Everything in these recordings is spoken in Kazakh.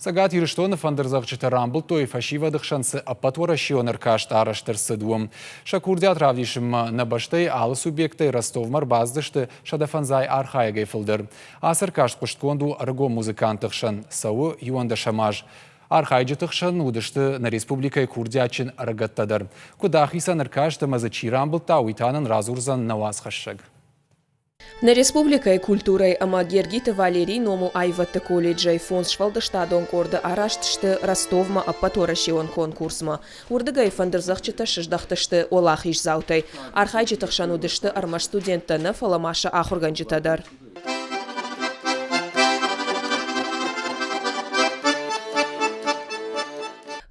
Сагат Юриштон фандерзакчыта рамбыл той фашивадықшансы апатуара шионер кашт араштырсы дуым. Шакурдят равдишим на баштай алы субъекты Ростов Марбаздышты шадафанзай архайгай фылдыр. Асыр кашт куштконду арго музыкантықшан сауы юанда шамаж. Архайджытықшан удышты на республикай курдячин аргаттадыр. Кудахиса ныркашты мазычи рамбыл тауитанын разурзан навазхашшаг. На республикой культурой ама Гергита Валерий ному айватты колледжей фонд швалдыштадон корды араштышты Ростовма аппаторашион конкурсма. Урдыгай фандырзахчыта шыждахтышты олах иш заутай. Архайджытықшан удышты армаш студенттаны фаламаша ахурганжытадар.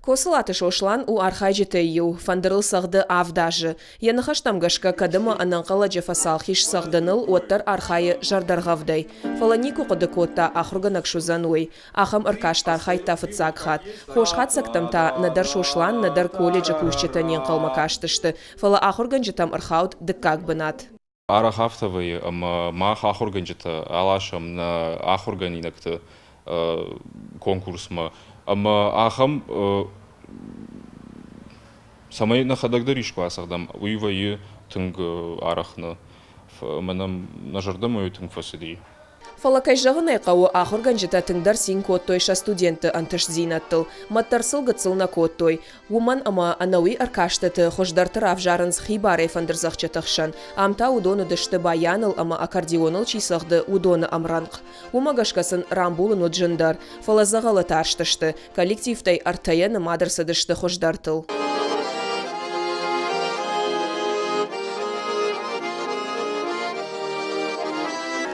Косылаты шошлан у архайджытайю, фандырыл сағды авдажы. Янахаштамгашка кадыма ананқала джефасалхиш сағдыныл оттар архайы жардарғавдай. Фаланику қыды котта ахурганак шузануй. Ахам ыркашта архайта фыцакхат. Хошхат сақтамта надар шошлан надар колледжа кушчетанен қалмакаштышты. Фала ахурганжытам ырхаут дыккак бынат. Арахавтовый мах ахурганжыта алашам на ахурганинакты конкурсма. Ахам самай на ходагдаришку асагдам уйвайы тынг арахны манам нажардам ой тынг фасиди. Фалакай жағынай қауы ахурганжыта тыңдар син коттойша студенты антыш зинаттыл. Маттарсыл гыцыл на коттой. Уман ама анауи аркаштыты хождартыр авжарынс хибарай фандырзақчатықшан. Амта удоны дышты баяныл ама аккордеоныл чисағды удоны амранқ. Умагашкасын рамбулын оджындар. Фалазағалы тарштышты. Коллективтай артаяны мадырсы дышты хождартыл.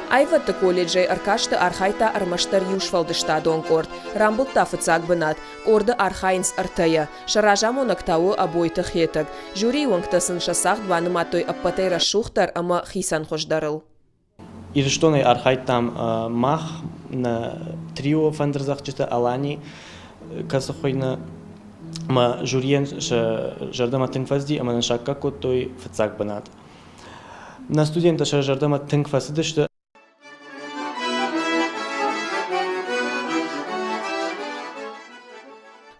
Айватты колледжей аркашты архайта армаштар юшфалдыштадон корд. Рамбулта фыцак бынат. Орды архайнс артая. Шаражам онактауы абойты хетак. Жюри уаңктасын шасақ дваным атой аппатай расшухтар ама хисан хождарыл. Ирштоны архайтам мах на трио фандерзахчыты алани касахойна ма жюриен жардама тыңфазди ама нашакка коттой фыцак бынат. На студента жардама тыңфасыдышты.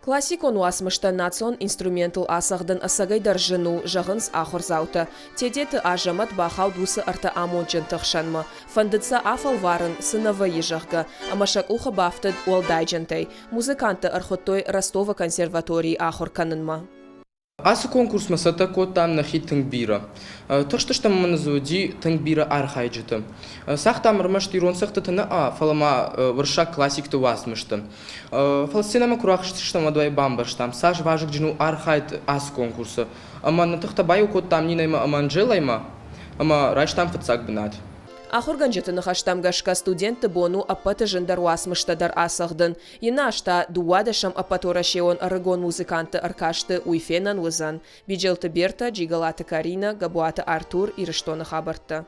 Классикон уасмышта национ инструментал асағдын асагайдар жыну жағынс ахыр зауты. Тедеті ажамат бахау дусы арта амончын тұқшанмы. Фандытса афал варын сынавы ежағға. Амашак уха бафтыд уалдайджантай. Музыканты архоттой Ростова консерватории ахыр канынма. Асы конкурс масата коттам нахи тыңбира. Тұштыштам манызуди тыңбира архайджыты. Сақтам рмаш тирон сақтытыны фалама варша классикты уасмышты. Фалсинама курахштыштам адвай бамбаштам. Саш важык джину архайт асы конкурсы. Ама натықтабай коттам нинайма аманжелайма. Ама райштам фыцак бынат. Ахурганжытыны хаштамгашка студенты бону аппаты жындар уасмыштадар асағдын. Ена ашта дуадашам аппаторашеон арыгон музыканты аркашты уйфенан узан. Биджелты Берта, Джигалаты Карина, Габуаты Артур и Рыштоны хабарты.